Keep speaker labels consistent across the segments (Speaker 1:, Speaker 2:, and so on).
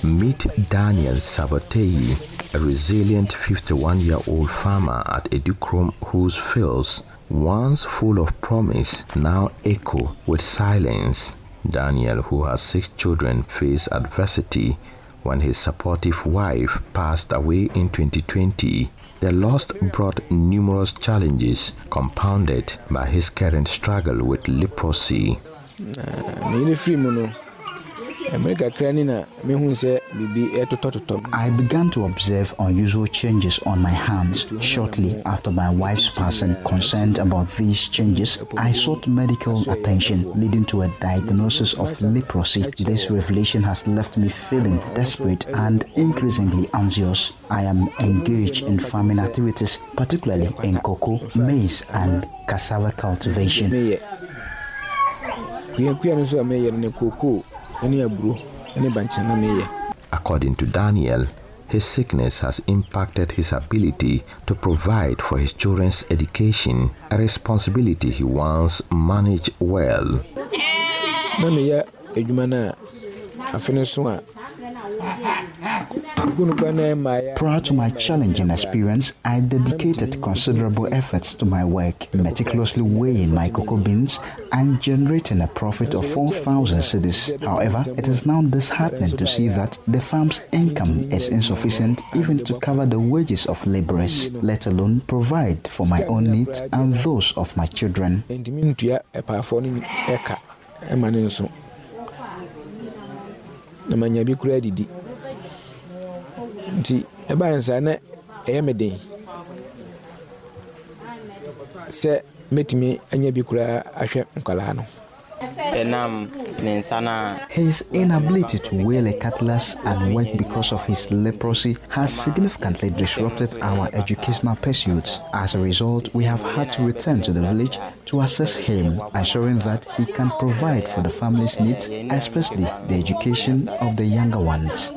Speaker 1: Meet Daniel 𝐂𝐓𝐃𝐬, a resilient 51-year-old farmer at 𝐂𝐡𝐚𝐤𝐳 whose fields, once full of promise, now echo with silence. Daniel, who has 6 children, faced adversity when his supportive wife passed away in 2020. The loss brought numerous challenges, compounded by his current struggle with leprosy.
Speaker 2: I began to observe unusual changes on my hands shortly after my wife's passing. Concerned about these changes, I sought medical attention, leading to a diagnosis of leprosy. This revelation has left me feeling desperate and increasingly anxious. I am engaged in farming activities, particularly in cocoa, maize, and cassava cultivation.
Speaker 1: According to Daniel, his sickness has impacted his ability to provide for his children's education, a responsibility he once managed well.
Speaker 2: Prior to my challenging experience, I dedicated considerable efforts to my work, meticulously weighing my cocoa beans and generating a profit of 4,000 cedis. However, it is now disheartening to see that the farm's income is insufficient even to cover the wages of laborers, let alone provide for my own needs and those of my children. His inability to wheel a cutlass and work because of his leprosy has significantly disrupted our educational pursuits. As a result, we have had to return to the village to assist him, ensuring that he can provide for the family's needs, especially the education of the younger ones.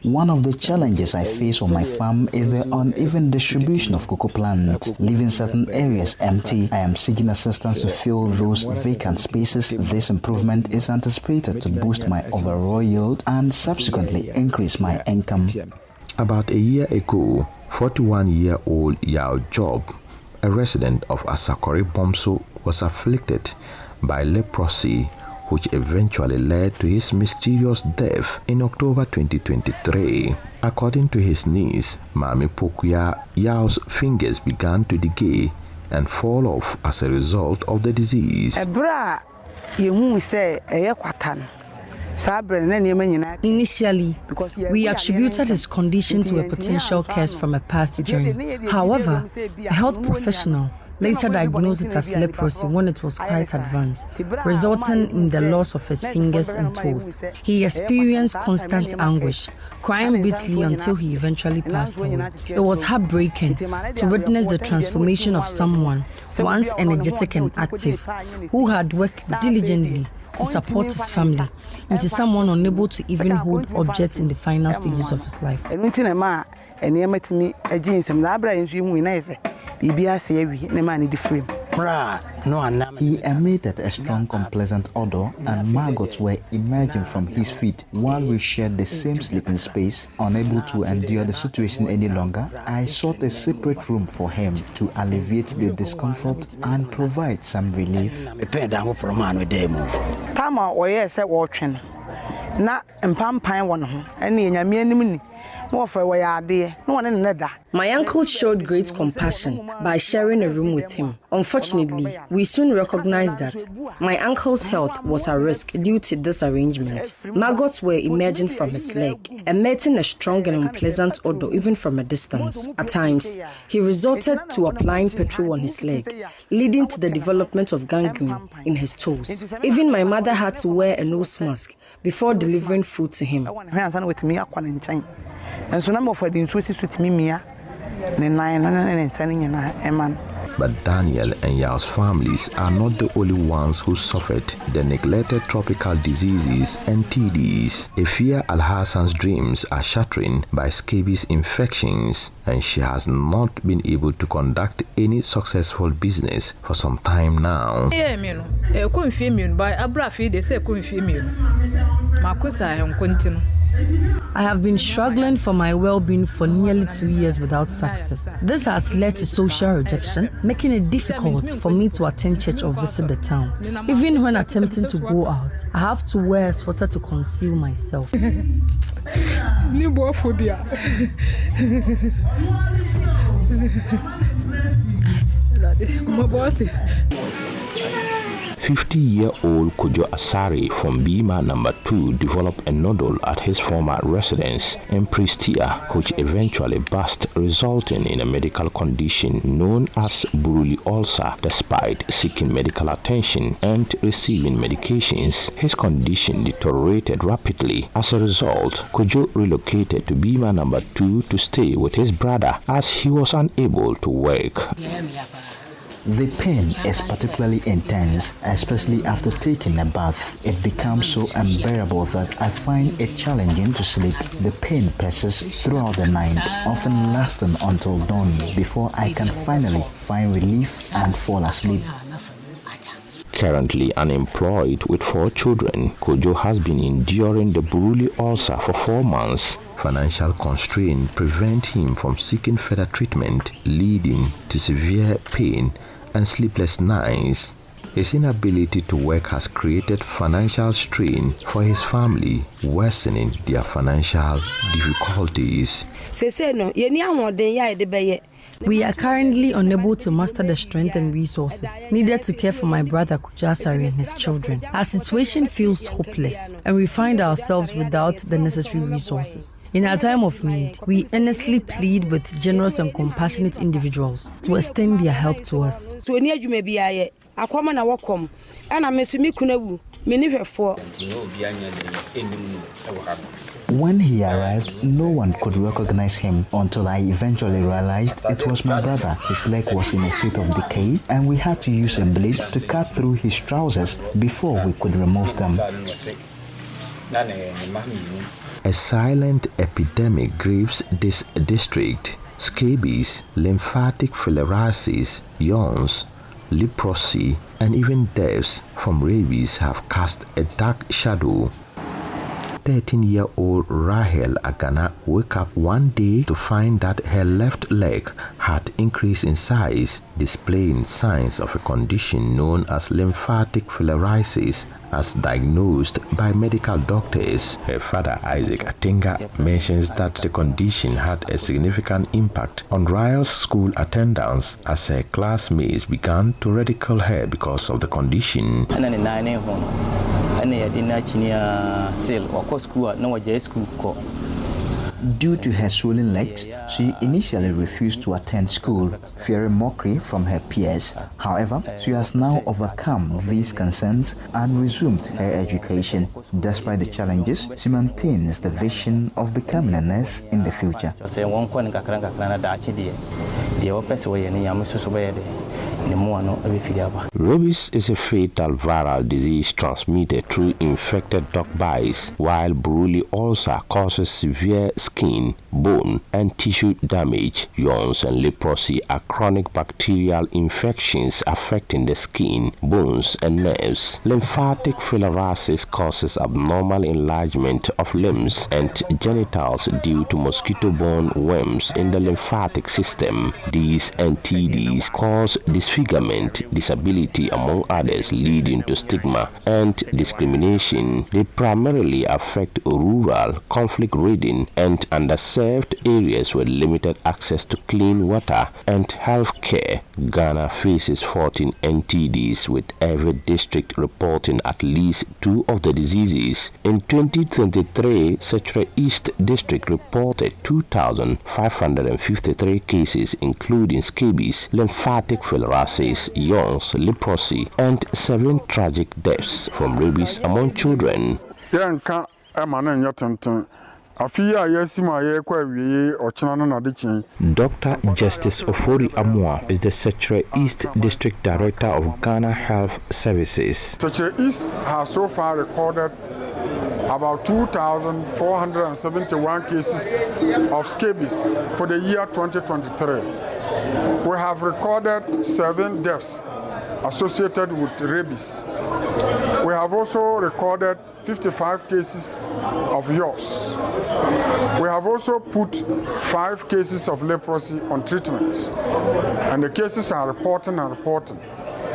Speaker 2: One of the challenges I face on my farm is the uneven distribution of cocoa plants, leaving certain areas empty. I am seeking assistance to fill those vacant spaces. This improvement is anticipated to boost my overall yield and subsequently increase my income.
Speaker 1: About a year ago, 41-year-old 𝐂𝐤𝐳, a resident of Sekyere East, was afflicted by leprosy, which eventually led to his mysterious death in October 2023. According to his niece, Mami Pokuya, 𝐂𝐤𝐳's fingers began to decay and fall off as a result of the disease.
Speaker 3: Initially, we attributed his condition to a potential curse from a past journey. However, a health professional later diagnosed it as leprosy when it was quite advanced, resulting in the loss of his fingers and toes. He experienced constant anguish, crying bitterly until he eventually passed away. It was heartbreaking to witness the transformation of someone once energetic and active, who had worked diligently to support his family, into someone unable to even hold objects in the final stages of his life.
Speaker 2: He emitted a strong, unpleasant odor, and maggots were emerging from his feet. While we shared the same sleeping space, unable to endure the situation any longer, I sought a separate room for him to alleviate the discomfort and provide some relief.
Speaker 3: My uncle showed great compassion by sharing a room with him. Unfortunately, we soon recognized that my uncle's health was at risk due to this arrangement. Maggots were emerging from his leg, emitting a strong and unpleasant odor even from a distance. At times, he resorted to applying petrol on his leg, leading to the development of gangrene in his toes. Even my mother had to wear a nose mask before delivering food to him.
Speaker 1: But Daniel and Yaws families are not the only ones who suffered the neglected tropical diseases and TDs. Efia Al-Hassan's dreams are shattering by scabies infections, and she has not been able to conduct any successful business for some time now.
Speaker 3: I have been struggling for my well-being for nearly 2 years without success. This has led to social rejection, making it difficult for me to attend church or visit the town. Even when attempting to go out, I have to wear a sweater to conceal myself.
Speaker 1: 50-year-old 𝐂𝐤𝐬𝐧𝐠 from Bima number 2 developed a nodule at his former residence in Prestia, which eventually burst, resulting in a medical condition known as Buruli ulcer. Despite seeking medical attention and receiving medications, his condition deteriorated rapidly. As a result, 𝐂𝐤𝐬 relocated to Bima number 2 to stay with his brother as he was unable to work.
Speaker 2: The pain is particularly intense, especially after taking a bath. It becomes so unbearable that I find it challenging to sleep. The pain persists throughout the night, often lasting until dawn before I can finally find relief and fall asleep.
Speaker 1: Currently unemployed with 4 children, 𝐂𝐤𝐬 has been enduring the Buruli ulcer for 4 months. Financial constraints prevent him from seeking further treatment, leading to severe pain and sleepless nights. His inability to work has created financial strain for his family, worsening their financial difficulties.
Speaker 3: We are currently unable to muster the strength and resources needed to care for my brother 𝐂𝐤𝐬𝐧𝐠 and his children. Our situation feels hopeless, and we find ourselves without the necessary resources. In our time of need, we earnestly plead with generous and compassionate individuals to extend their help to us.
Speaker 2: When he arrived, no one could recognize him until I eventually realized it was my brother. His leg was in a state of decay, and we had to use a blade to cut through his trousers before we could remove them.
Speaker 1: A silent epidemic grips this district. Scabies, lymphatic filariasis, yaws, leprosy, and even deaths from rabies have cast a dark shadow. 13-year-old Rahel Agana woke up one day to find that her left leg had increased in size, displaying signs of a condition known as lymphatic filariasis, as diagnosed by medical doctors. Her father, Isaac Atinga, mentions that the condition had a significant impact on Rahel's school attendance, as her classmates began to ridicule her because of the condition.
Speaker 2: Due to her swollen legs, she initially refused to attend school, fearing mockery from her peers. However, she has now overcome these concerns and resumed her education. Despite the challenges, she maintains the vision of becoming a nurse in the future.
Speaker 1: Rabies is a fatal viral disease transmitted through infected dog bites, while Buruli ulcer causes severe skin, bone, and tissue damage. Yaws and leprosy are chronic bacterial infections affecting the skin, bones, and nerves. Lymphatic filariasis causes abnormal enlargement of limbs and genitals due to mosquito-borne worms in the lymphatic system. These NTDs cause disfigurement, disability, among others, leading to stigma and discrimination. They primarily affect rural, conflict-ridden, and underserved areas with limited access to clean water and health care. Ghana faces 14 NTDs, with every district reporting at least 2 of the diseases. In 2023, Sekyere East district reported 2,553 cases, including scabies, lymphatic filariasis, yaws, leprosy, and 7 tragic deaths from rabies among children. Justice 𝐂𝐴T𝐚𝐤𝐲𝐠 is the Sekyere East District Director of Ghana Health Services.
Speaker 4: Sekyere East has so far recorded about 2,471 cases of scabies for the year 2023. We have recorded 7 deaths associated with rabies. We have also recorded 55 cases of yaws. We have also put 5 cases of leprosy on treatment, and the cases are reporting.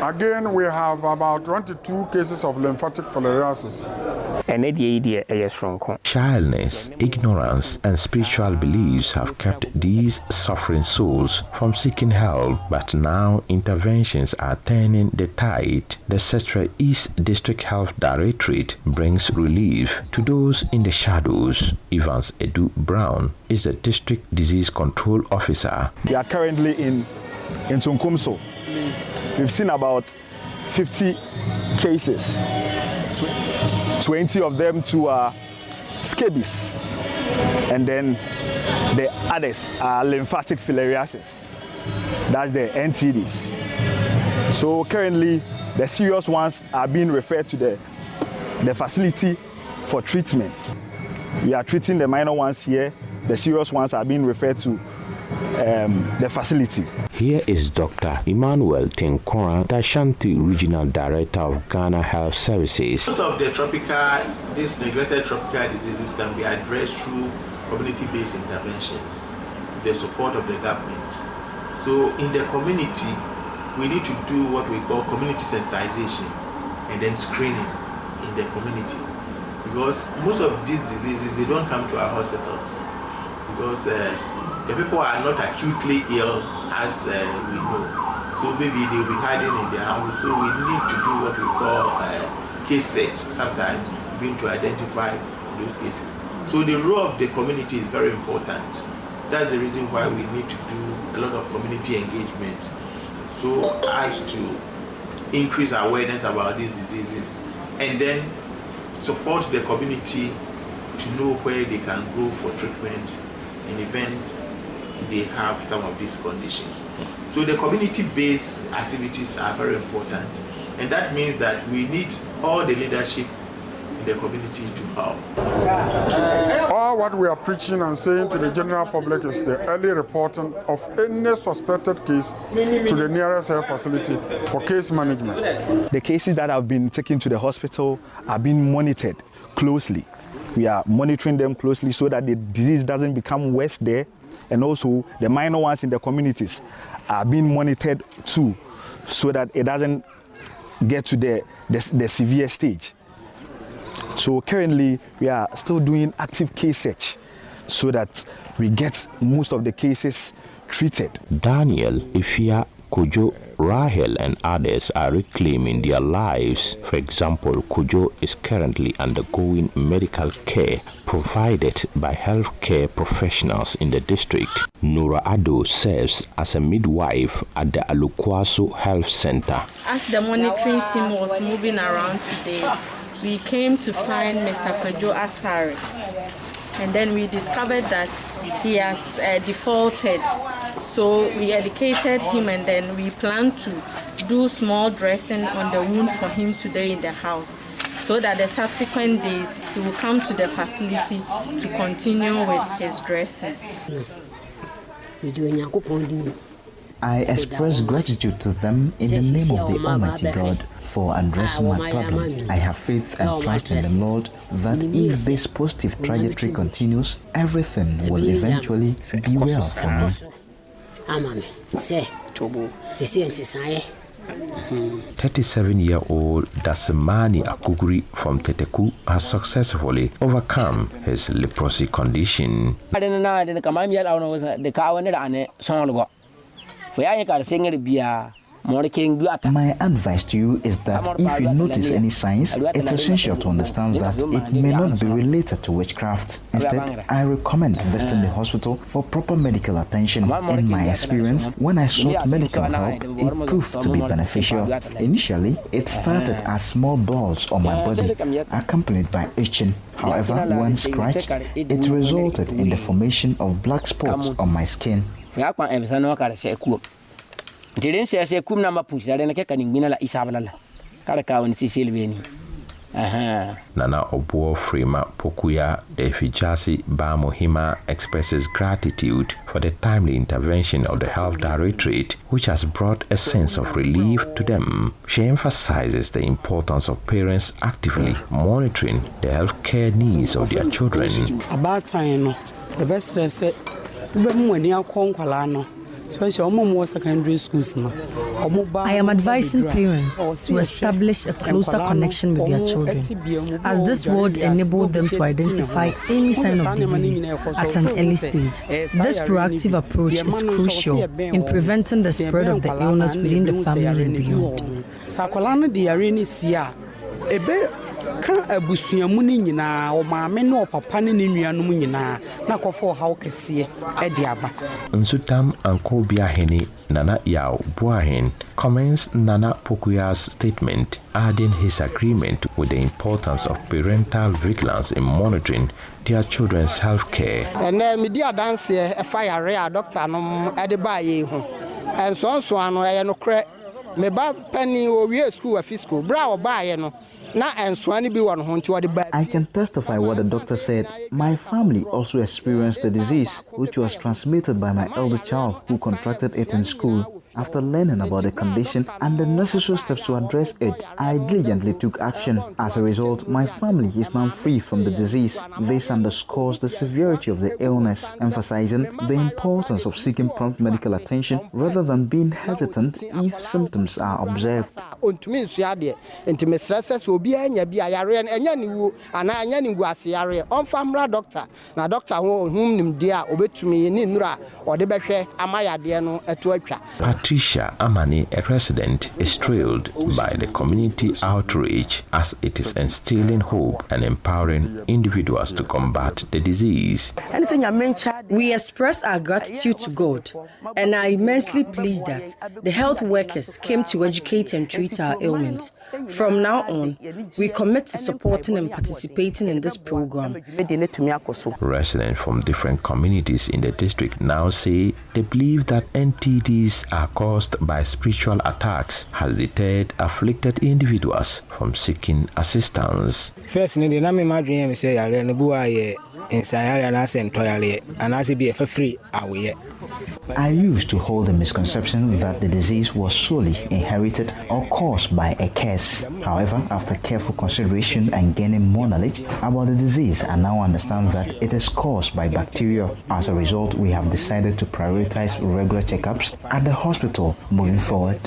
Speaker 4: Again, we have about 22 cases of lymphatic filariasis.
Speaker 1: Childness, ignorance, and spiritual beliefs have kept these suffering souls from seeking help, but now interventions are turning the tide. The Sekyere East District Health Directorate brings relief to those in the shadows. Evans Edu Brown is the District Disease Control Officer.
Speaker 5: We are currently in 𝐂𝐚𝐤𝐳𝐬. We've seen about 50 cases. 20 of them to scabies, and then the others are lymphatic filariasis. That's the NTDs. So currently, the serious ones are being referred to the facility for treatment. We are treating the minor ones here. The serious ones are being referred to the facility.
Speaker 1: Here is Dr. Emmanuel Tinkwara, the Ashanti Regional Director of Ghana Health Services.
Speaker 6: Most of the these neglected tropical diseases can be addressed through community-based interventions with the support of the government. So in the community, we need to do what we call community sensitization and then screening in the community. Because most of these diseases, they don't come to our hospitals because the people are not acutely ill as we know. So maybe they'll be hiding in their house. So we need to do what we call case sets sometimes, even to identify those cases. So the role of the community is very important. That's the reason why we need to do a lot of community engagement so as to increase awareness about these diseases and then support the community to know where they can go for treatment in event they have some of these conditions. So the community-based activities are very important, and that means that we need all the leadership in the community to help.
Speaker 4: All what we are preaching and saying to the general public is the early reporting of any suspected case to the nearest health facility for case management.
Speaker 5: The cases that have been taken to the hospital are being monitored closely. We are monitoring them closely so that the disease doesn't become worse there, and also the minor ones in the communities are being monitored too, so that it doesn't get to the severe stage. So currently we are still doing active case search so that we get most of the cases treated.
Speaker 1: Daniel, Ifia, Kojo, Rahel and others are reclaiming their lives. For example, Kojo is currently undergoing medical care provided by healthcare professionals in the district. Nura Ado serves as a midwife at the Alukwaso Health Center.
Speaker 7: As the monitoring team was moving around today, we came to find Mr. Kojo Asare, and then we discovered that he has defaulted. So we educated him, and then we plan to do small dressing on the wound for him today in the house, so that the subsequent days he will come to the facility to continue with his dressing.
Speaker 2: I express gratitude to them in the name of the Almighty God for addressing my problem. I have faith and trust in the Lord that if this positive trajectory continues, everything will eventually be well for me.
Speaker 1: 37-year-old 𝐷𝐶𝐸 Akuguri from Teteku has successfully overcome his leprosy condition.
Speaker 2: My advice to you is that if you notice any signs, it's essential to understand that it may not be related to witchcraft. Instead, I recommend visiting the hospital for proper medical attention. In my experience, when I sought medical help, it proved to be beneficial. Initially, it started as small balls on my body, accompanied by itching. However, when scratched, it resulted in the formation of black spots on my skin.
Speaker 1: Nana Obuo Frima Pokuya Defijasi Bamohima expresses gratitude for the timely intervention of the Health Directorate, which has brought a sense of relief to them. She emphasizes the importance of parents actively monitoring the health care needs of their children.
Speaker 8: About time, the best say, especially more secondary schools now.
Speaker 3: I am advising parents to establish a closer connection with their children, as this would enable them to identify any sign of disease at an early stage. This proactive approach is crucial in preventing the spread of the illness within the family and beyond.
Speaker 8: Kan abusuamu ni nyina o maame na o papa ne nuanom nyina na kofo hawo kese e de aba.
Speaker 1: Nsutam 𝐂𝐚𝐤𝐴𝐻 Nana 𝐿𝐴𝐻 comments Nana Pokuya's statement, adding his agreement with the importance of parental vigilance in monitoring their children's health care.
Speaker 9: And me dia dance e fire a doctor no e de ba ye hu. And so ano e no kre me ba penny o wie school afi school bra o ba ye no. I
Speaker 2: can testify what the doctor said. My family also experienced the disease, which was transmitted by my elder child who contracted it in school. After learning about the condition and the necessary steps to address it, I diligently took action. As a result, my family is now free from the disease. This underscores the severity of the illness, emphasizing the importance of seeking prompt medical attention rather than being hesitant if symptoms are observed.
Speaker 1: Patricia Amani, a resident, is thrilled by the community outreach as it is instilling hope and empowering individuals to combat the disease.
Speaker 3: We express our gratitude to God and are immensely pleased that the health workers came to educate and treat our ailments. From now on, we commit to supporting and participating in this program.
Speaker 1: Residents from different communities in the district now say they believe that NTDs are caused by spiritual attacks has deterred afflicted individuals from seeking assistance.
Speaker 10: First, I
Speaker 2: used to hold the misconception that the disease was solely inherited or caused by a curse. However, after careful consideration and gaining more knowledge about the disease, I now understand that it is caused by bacteria. As a result, we have decided to prioritize regular checkups at the hospital moving forward.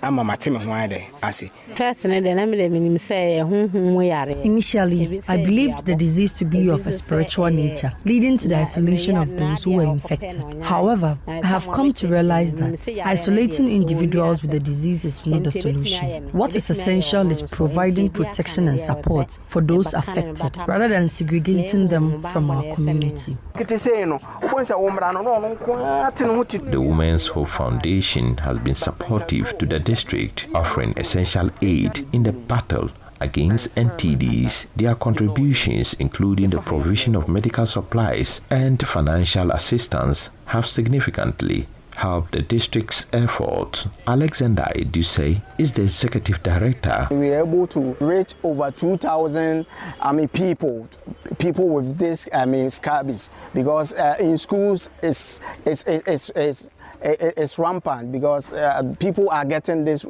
Speaker 3: Initially, I believed the disease to be of a spiritual nature, leading to the isolation of those who were infected. However, I have come to realize that isolating individuals with the disease is not the solution. What is essential is providing protection and support for those affected, rather than segregating them from our community.
Speaker 1: The Women's Hope Foundation has been supportive to the district, offering essential aid in the battle against NTDs. Their contributions, including the provision of medical supplies and financial assistance, have significantly helped the district's effort. Alexander Edusei is the executive director.
Speaker 9: We were able to reach over 2,000 people with this scabies, because in schools it's rampant, because people are getting this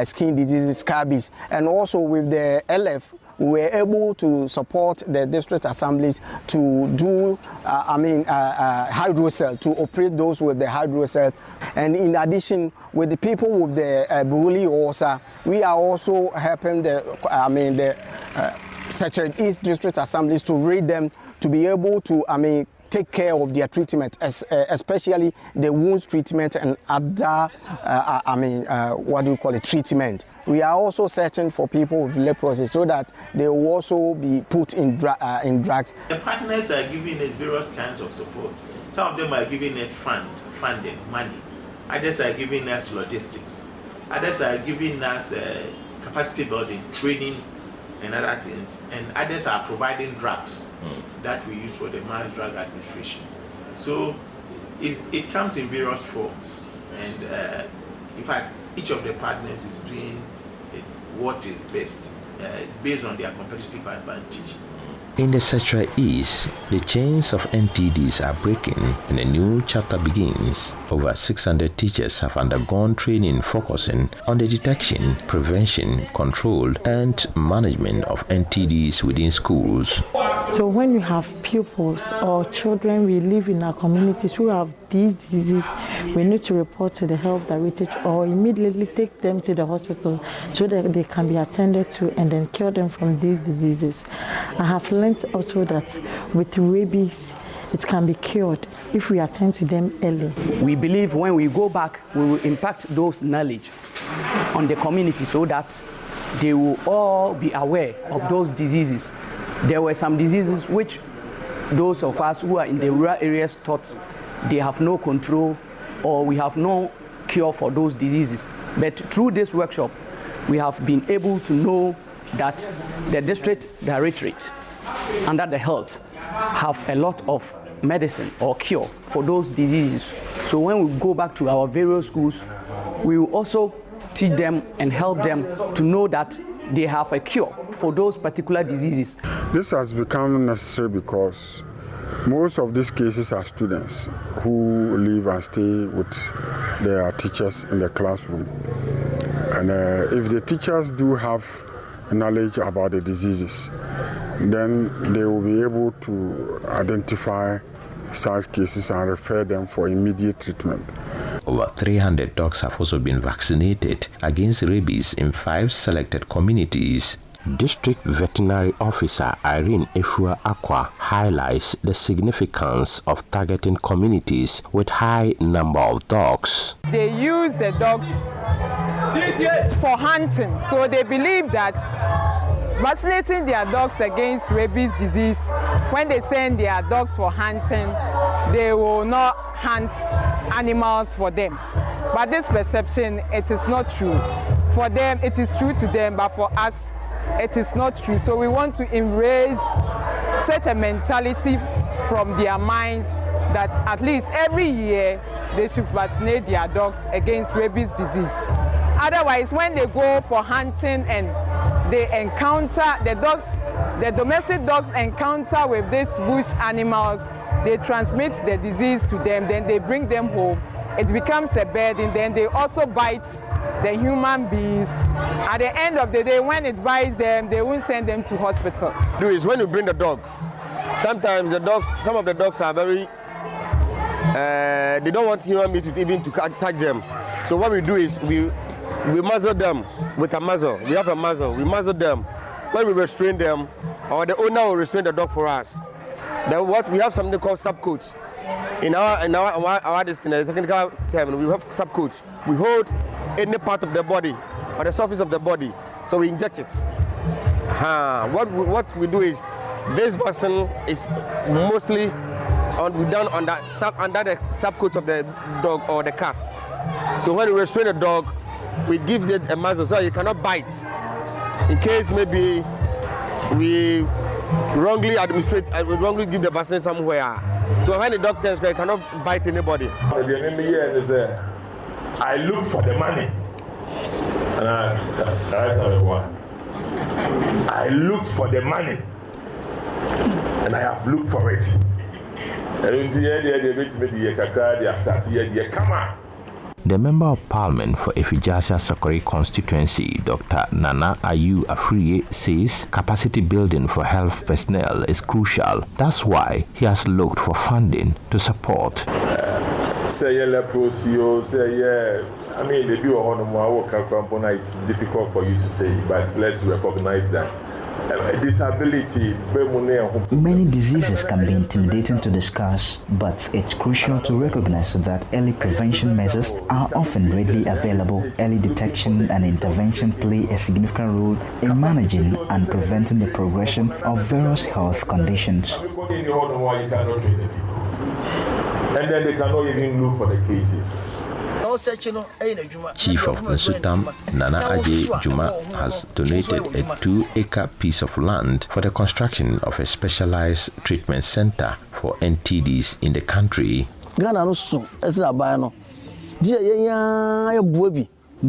Speaker 9: skin diseases, scabies. And also with the LF, we were able to support the district assemblies to do hydrocell, to operate those with the hydrocell. And in addition, with the people with the borreliosis, we are also helping the Sekyere East District Assemblies to raid them to be able to, take care of their treatment, especially the wounds treatment and other, treatment. We are also searching for people with leprosy so that they will also be put in drugs.
Speaker 6: The partners are giving us various kinds of support. Some of them are giving us funding, money. Others are giving us logistics. Others are giving us capacity building, training, and other things, and others are providing drugs that we use for the mass drug administration. So it comes in various forms, and in fact, each of the partners is doing what is best based on their competitive advantage.
Speaker 1: In the Sekyere East, the chains of NTDs are breaking and a new chapter begins. Over 600 teachers have undergone training focusing on the detection, prevention, control, and management of NTDs within schools.
Speaker 10: So when we have pupils or children we live in our communities who have these diseases, we need to report to the health directorate or immediately take them to the hospital so that they can be attended to and then cure them from these diseases. I have learned also that with rabies, it can be cured if we attend to them early.
Speaker 8: We believe when we go back, we will impact those knowledge on the community so that they will all be aware of those diseases. There were some diseases which those of us who are in the rural areas thought they have no control or we have no cure for those diseases. But through this workshop, we have been able to know that the district directorate under the health have a lot of medicine or cure for those diseases. So when we go back to our various schools, we will also teach them and help them to know that they have a cure for those particular diseases.
Speaker 4: This has become necessary because most of these cases are students who live and stay with their teachers in the classroom. And if the teachers do have knowledge about the diseases, then they will be able to identify such cases and refer them for immediate treatment.
Speaker 1: Over 300 dogs have also been vaccinated against rabies in 5 selected communities. District Veterinary Officer Irene Efua-Akwa highlights the significance of targeting communities with high number of dogs.
Speaker 11: They use the dogs for hunting, so they believe that vaccinating their dogs against rabies disease, when they send their dogs for hunting, they will not hunt animals for them. But this perception, it is not true. For them, it is true to them, but for us, it is not true. So we want to erase such a mentality from their minds that at least every year they should vaccinate their dogs against rabies disease. Otherwise, when they go for hunting and they encounter the dogs, the domestic dogs encounter with these bush animals, they transmit the disease to them, then they bring them home. It becomes a burden, then they also bite the human beings. At the end of the day, when it bites them, they won't send them to hospital.
Speaker 12: Do is when you bring the dog, sometimes the dogs, some of the dogs are very, they don't want human beings to even to touch them. So what we do is we muzzle them with a muzzle. We have a muzzle. We muzzle them. When we restrain them, or the owner will restrain the dog for us. Then what we have something called subcoats. In our distance, technical term, we have subcoats. We hold any part of the body or the surface of the body, so we inject it. What we do is this vaccine is mostly done under the subcoat of the dog or the cat. So when we restrain the dog, we give it a muzzle so it cannot bite. In case maybe we wrongly administrate, we wrongly give the vaccine somewhere. So when the dog turns, it cannot bite anybody.
Speaker 13: The enemy here is I look for the money. And I looked for the money. And I have looked for it.
Speaker 1: The Member of Parliament for Sekyere constituency, Dr. Nana Ayu Afriye, says capacity building for health personnel is crucial. That's why he has looked for funding to support.
Speaker 13: say leprosy or say I mean the view on it's difficult for you to say, but let's recognize that disability.
Speaker 2: Many diseases can be intimidating to discuss, but it's crucial to recognize that early prevention measures are often readily available. Early detection and intervention play a significant role in managing and preventing the progression of various health conditions.
Speaker 13: And then they cannot even look for the cases.
Speaker 1: Chief of Nsutam, Nana Aje Juma, has donated a 2-acre piece of land for the construction of a specialized treatment center for NTDs in the country.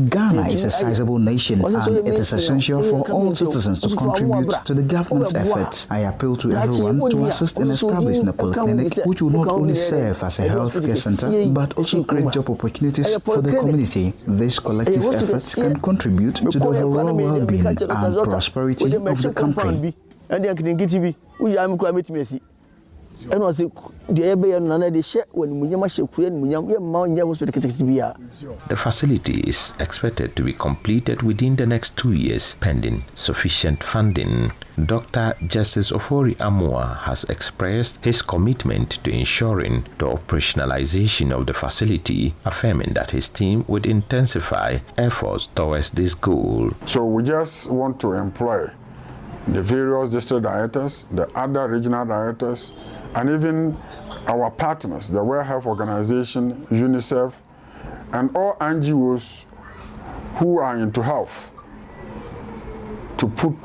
Speaker 2: Ghana is a sizable nation and it is essential for all citizens to contribute to the government's efforts. I appeal to everyone to assist in establishing a polyclinic which will not only serve as a healthcare center but also create job opportunities for the community. These collective efforts can contribute to the overall well-being and prosperity of the country.
Speaker 1: The facility is expected to be completed within the next 2 years, pending sufficient funding. Dr. 𝐂𝐴𝐺𝐠 Amua has expressed his commitment to ensuring the operationalization of the facility, affirming that his team would intensify efforts towards this goal.
Speaker 4: So we just want to employ the various district directors, the other regional directors, and even our partners, the World Health Organization, UNICEF, and all NGOs who are into health, to put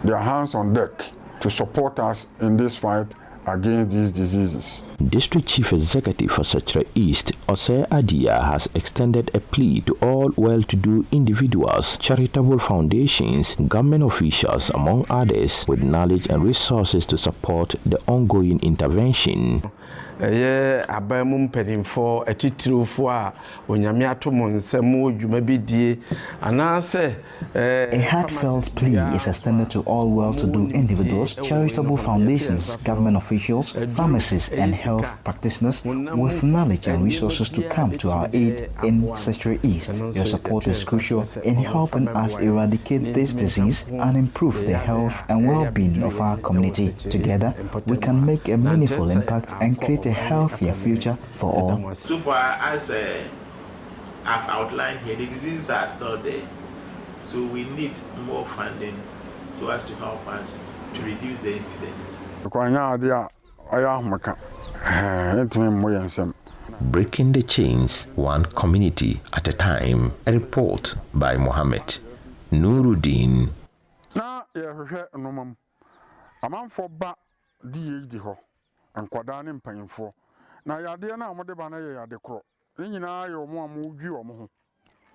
Speaker 4: their hands on deck to support us in this fight against these diseases.
Speaker 1: District Chief Executive for Sekyere East, Osei Adia, has extended a plea to all well-to-do individuals, charitable foundations, government officials, among others, with knowledge and resources to support the ongoing intervention.
Speaker 14: A heartfelt
Speaker 2: plea is extended to all well-to-do individuals, charitable foundations, government officials, pharmacists, and health practitioners with knowledge and resources to come to our aid in Sekyere East. Your support is crucial in helping us eradicate this disease and improve the health and well-being of our community. Together, we can make a meaningful impact and create a healthier future for all.
Speaker 6: So far as I've outlined here, the diseases are still there. So we need more funding so as to help us to reduce the incidence.
Speaker 1: Breaking the chains, one community at a time. A report by Mohammed Nurudeen.
Speaker 4: Na yade na amode ba na yade kro. Ni nyina ye omo amu dwi omo ho.